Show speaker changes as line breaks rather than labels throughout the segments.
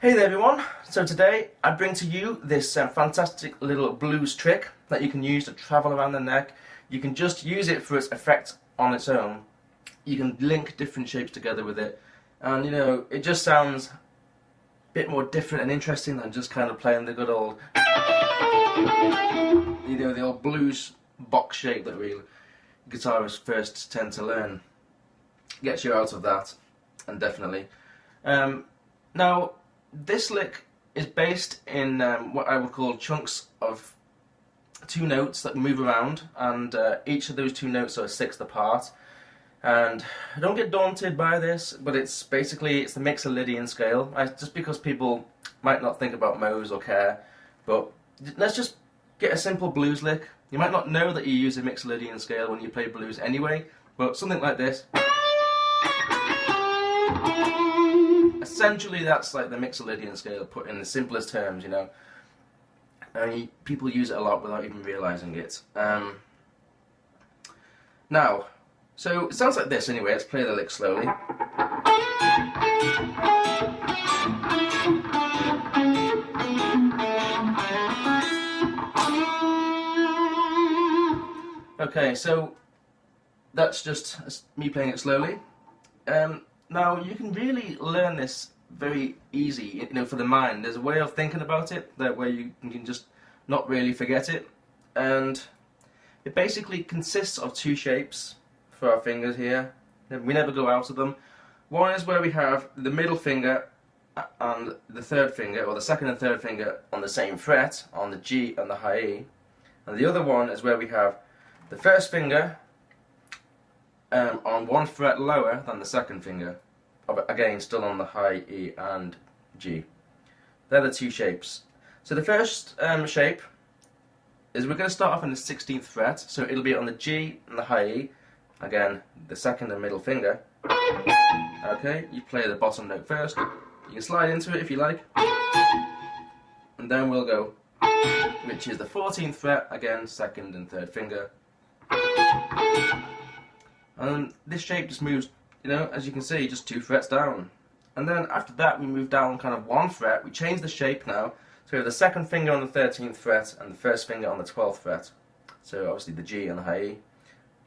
Hey there everyone, so today I bring to you this fantastic little blues trick that you can use to travel around the neck. You can just use it for its effect on its own. You can link different shapes together with it, and you know, it just sounds a bit more different and interesting than just kind of playing the good old, you know, the old blues box shape that we guitarists first tend to learn. Gets you out of that, and definitely. Now, this lick is based in what I would call chunks of two notes that move around, and each of those two notes are a sixth apart. And don't get daunted by this, but it's the Mixolydian scale. Just because people might not think about Mohs or care, but let's just get a simple blues lick. You might not know that you use a Mixolydian scale when you play blues anyway, but something like this. Essentially, that's like the Mixolydian scale put in the simplest terms, you know. And people use it a lot without even realizing it. Now, so it sounds like this anyway. Let's play the lick slowly. Okay, so that's just me playing it slowly. Now, you can really learn this very easy, you know, for the mind. There's a way of thinking about it that where you can just not really forget it. And it basically consists of two shapes for our fingers here. We never go out of them. One is where we have the middle finger and the third finger, or the second and third finger, on the same fret, on the G and the high E. And the other one is where we have the first finger on one fret lower than the second finger, again still on the high E and G. They're the two shapes. So the first shape is we're going to start off on the 16th fret, so it'll be on the G and the high E, again the second and middle finger. Okay, you play the bottom note first, you can slide into it if you like, and then we'll go, which is the 14th fret, again second and third finger. And this shape just moves, you know, as you can see, just 2 frets down. And then after that we move down kind of 1 fret, we change the shape now. So we have the second finger on the 13th fret and the first finger on the 12th fret. So obviously the G and the high E.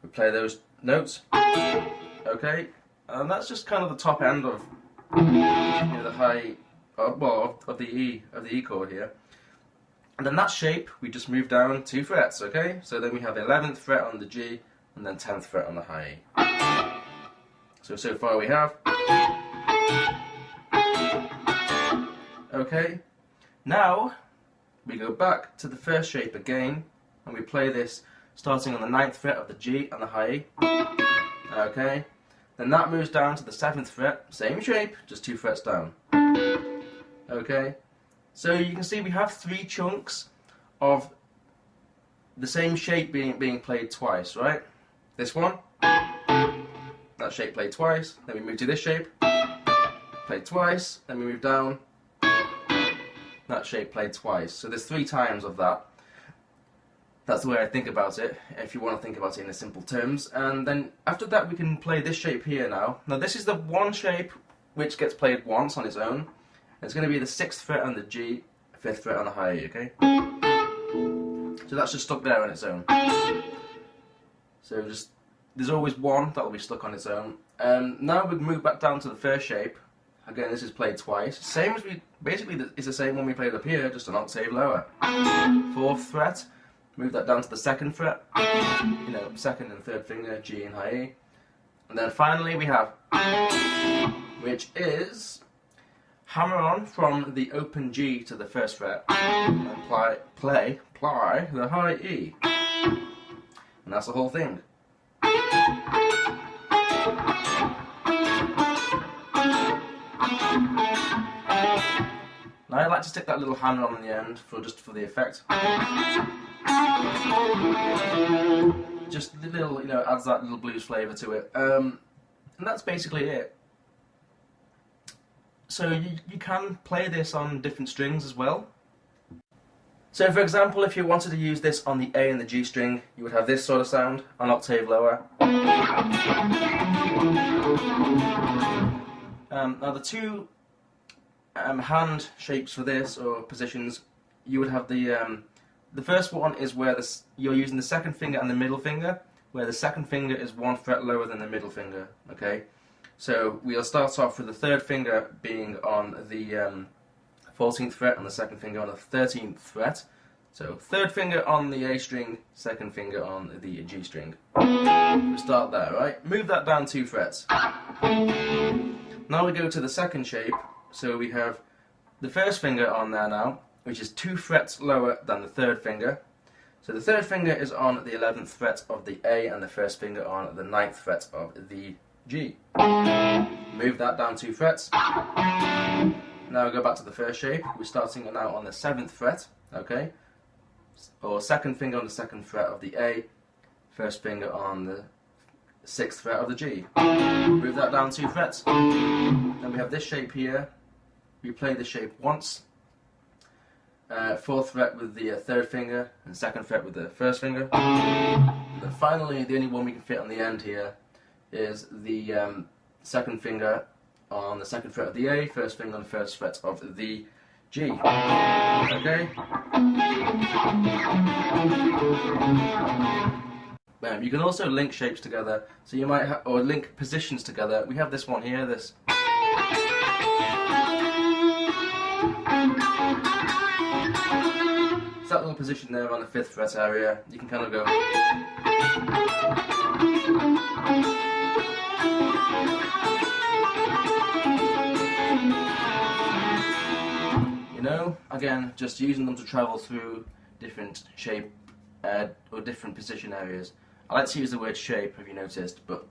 We play those notes. Okay, and that's just kind of the top end of, you know, the high, well, of the E chord here. And then that shape, we just move down 2 frets, okay? So then we have the 11th fret on the G, and then 10th fret on the high E. So far we have. Okay, now we go back to the first shape again, and we play this starting on the 9th fret of the G and the high E. Okay, then that moves down to the 7th fret, same shape, just 2 frets down. Okay, so you can see we have 3 chunks of the same shape being played twice, right? This one, that shape played twice, then we move to this shape, played twice, then we move down, that shape played twice. So there's 3 times of that. That's the way I think about it, if you want to think about it in simple terms. And then after that we can play this shape here now. Now this is the one shape which gets played once on its own. It's going to be the 6th fret on the G, 5th fret on the high E, okay? So that's just stuck there on its own. So there's always one that will be stuck on its own. Now we move back down to the first shape. Again, this is played twice. Same as basically it's the same one we played up here, just an octave lower. 4th fret, move that down to the 2nd fret. You know, 2nd and 3rd finger, G and high E. And then finally we have, which is hammer on from the open G to the 1st fret, and play the high E. And that's the whole thing. Now I like to stick that little hammer on the end for the effect. Just a little, you know, adds that little blues flavour to it. And that's basically it. So you can play this on different strings as well. So for example, if you wanted to use this on the A and the G string, you would have this sort of sound, an octave lower. Now the two hand shapes for this, or positions, you would have the first one is where you're using the second finger and the middle finger, where the second finger is 1 fret lower than the middle finger. Okay, so we'll start off with the third finger being on the 14th fret and the second finger on the 13th fret. So third finger on the A string, second finger on the G string. We start there, right? Move that down 2 frets. Now we go to the second shape. So we have the first finger on there now, which is 2 frets lower than the third finger. So the third finger is on the 11th fret of the A and the first finger on the 9th fret of the G. Move that down 2 frets. Now we go back to the first shape. We're starting now on the 7th fret, okay? Or second finger on the 2nd fret of the A, first finger on the 6th fret of the G. Move that down 2 frets. Then we have this shape here. We play the shape once. 4th fret with the 3rd finger, and 2nd fret with the 1st finger. And then finally, the only one we can fit on the end here is the 2nd finger on the 2nd fret of the A, 1st finger on the 1st fret of the G. Okay? You can also link shapes together, so you might or link positions together. We have this one here, this. That little position there on the 5th fret area, you can kind of go. You know, again, just using them to travel through different shape or different position areas. I like to use the word shape, have you noticed? But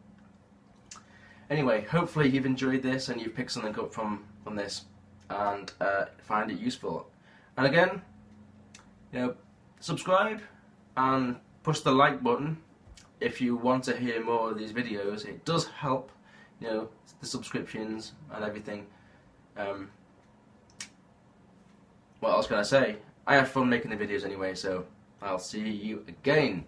anyway, hopefully you've enjoyed this and you've picked something up from this and find it useful. And again, you know, subscribe and push the like button if you want to hear more of these videos. It does help, you know, the subscriptions and everything. What else can I say? I have fun making the videos anyway, so I'll see you again.